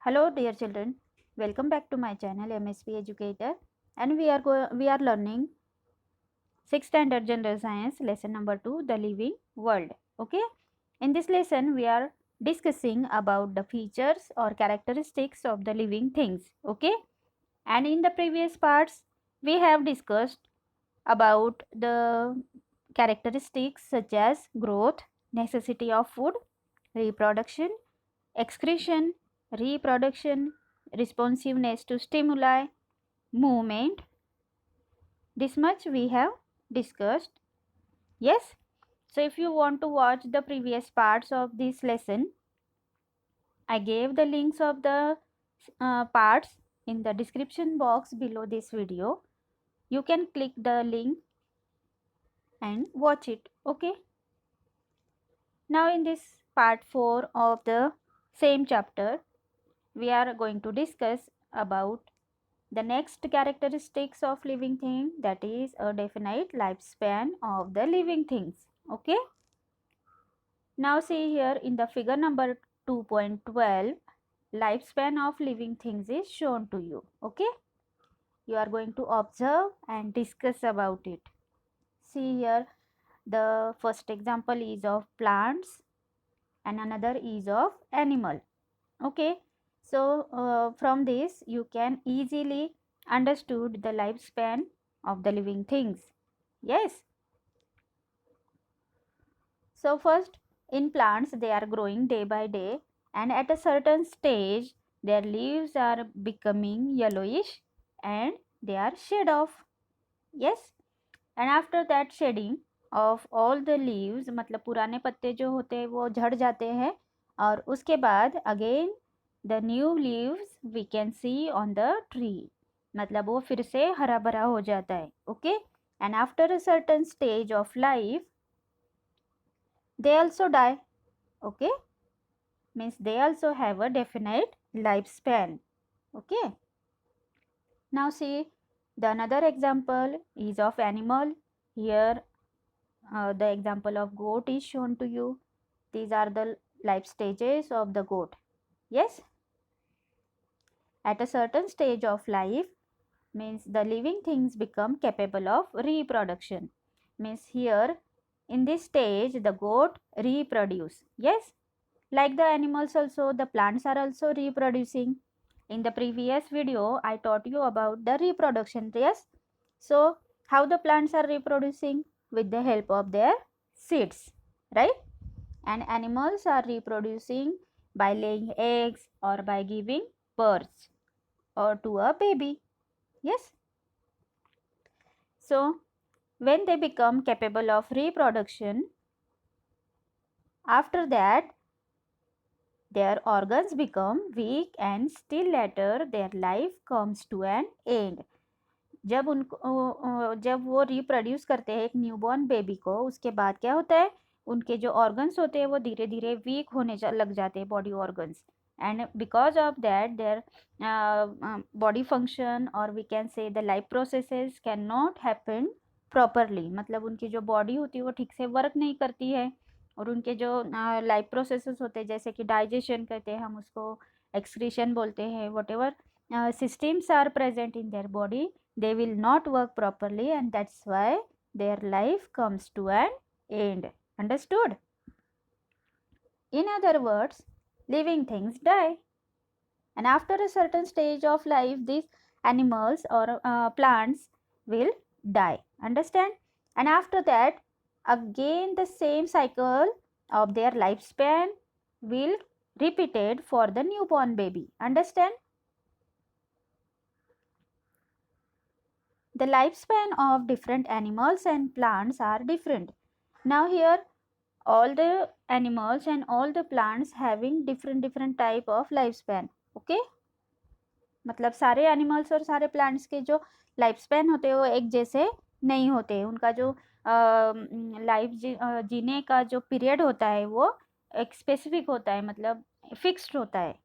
Hello dear children, welcome back to my channel MSP Educator, and we are learning 6th standard general science lesson number 2, the living world. Okay, in this lesson we are discussing about the features or characteristics of the living things. Okay, and in the previous parts we have discussed about the characteristics such as growth, necessity of food, reproduction, excretion, reproduction, responsiveness to stimuli, movement. This much we have discussed. Yes. So if you want to watch the previous parts of this lesson, I gave the links of the parts in the description box below this video. You can click the link and watch it. Okay. Now in this part 4 of the same chapter, we are going to discuss about the next characteristics of living thing, that is a definite lifespan of the living things. Okay. Now see here in the figure number 2.12, lifespan of living things is shown to you. Okay. You are going to observe and discuss about it. See here, the first example is of plants and another is of animal. Okay. So from this you can easily understood the lifespan of the living things. Yes. So first, in plants they are growing day by day, and at a certain stage their leaves are becoming yellowish and they are shed off. Yes. And after that shedding of all the leaves, मतलब पुराने पत्ते जो होते हैं वो झड़ जाते हैं, और उसके बाद again the new leaves we can see on the tree, मतलब वो फिर से हरा भरा हो जाता है. Okay. And after a certain stage of life they also die. Okay, means they also have a definite lifespan. Okay. Now see, the another example is of animal. Here the example of goat is shown to you. These are the life stages of the goat. Yes. At a certain stage of life, means the living things become capable of reproduction. Means here in this stage the goat reproduce. Yes. Like the animals also, the plants are also reproducing. In the previous video, I taught you about the reproduction. Yes. So, how the plants are reproducing? With the help of their seeds, right? And animals are reproducing by laying eggs or by giving birth or to a baby. Yes. So, when they become capable of reproduction, after that their organs become weak and still later their life comes to an end. जब वो reproduce करते हैं एक newborn baby को, उसके बाद क्या होता है, उनके जो ऑर्गन्स होते हैं वो धीरे धीरे वीक होने लग जाते हैं, body organs, and because of that their body function और we can say the life processes can not happen properly, मतलब उनकी जो बॉडी होती है वो ठीक से वर्क नहीं करती है, और उनके जो लाइफ प्रोसेसेस होते हैं जैसे कि डाइजेशन कहते हैं हम उसको, एक्सक्रीशन बोलते हैं, what ever systems are present in their body, they will not work properly, and that's why their life comes to an end. Understood? In other words, living things die, and after a certain stage of life these animals or plants will die. Understand? And after that again the same cycle of their lifespan will repeated for the newborn baby. Understand? The lifespan of different animals and plants are different. Now here all the animals and all the plants having different type of lifespan. Okay, मतलब सारे animals और सारे plants के जो life span होते हैं वो एक जैसे नहीं होते, उनका जो लाइफ जीने का जो पीरियड होता है वो एक स्पेसिफिक होता है, मतलब फिक्स्ड होता है,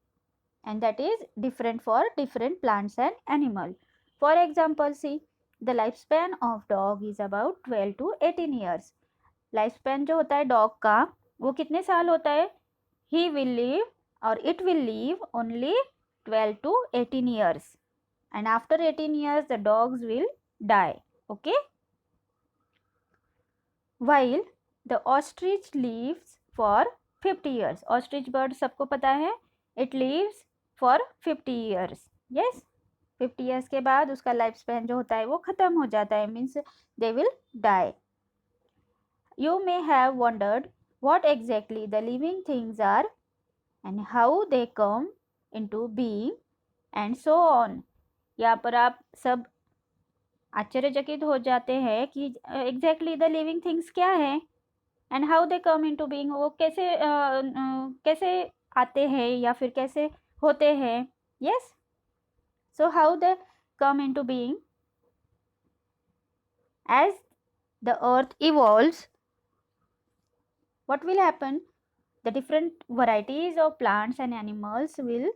and that is different for different plants and animal. For example, see, the lifespan of dog is about 12 to 18 years. Lifespan जो होता है डॉग का वो कितने साल होता है? He will live or it will live only 12 to 18 years, and after 18 years the dogs will die. Okay, while the ostrich lives for 50 years. Ostrich bird सबको पता है, it lives for 50 years. Yes, 50 years के बाद उसका life span जो होता है वो ख़त्म हो जाता है, means they will die. You may have wondered what exactly the living things are and how they come into being and so on. यहाँ पर आप सब आश्चर्यचकित हो जाते हैं कि एग्जैक्टली द लिविंग थिंग्स क्या है and how they come into being, वो कैसे आते हैं या फिर कैसे होते हैं. Yes, so how they come into being. As the earth evolves, what will happen? The different varieties of plants and animals will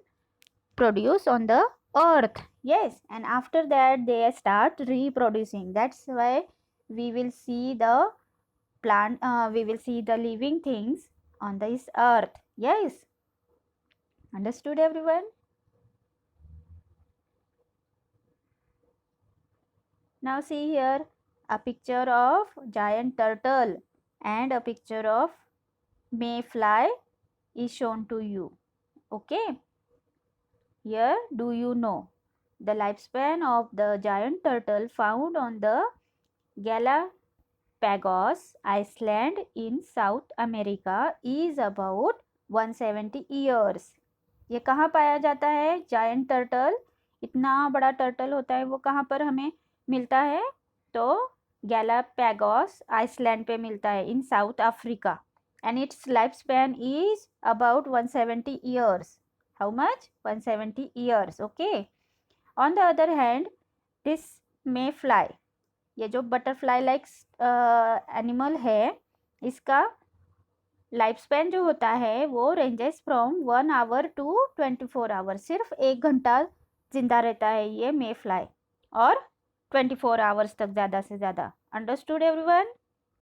produce on the earth. Yes, and after that they start reproducing. That's why we will see the we will see the living things on this earth. Yes, understood everyone? Now see here a picture of giant turtle and a picture of mayfly is shown to you. Okay, here do you know the lifespan of the giant turtle found on the Galapagos Island in South America is about 170 years. ये कहाँ पाया जाता है? Giant turtle, इतना बड़ा turtle होता है वो कहाँ पर हमें मिलता है? तो गैलापैगोस आइसलैंड पे मिलता है in South Africa, and its lifespan is about 170 years. How much? 170 years. Okay. On the other hand, this mayfly, ये जो बटरफ्लाई लाइक एनिमल है, इसका लाइफ स्पैन जो होता है वो ranges from 1 hour to 24 hour. सिर्फ 1 घंटा जिंदा रहता है ये mayfly और 24 आवर्स तक ज़्यादा से ज़्यादा. Understood everyone?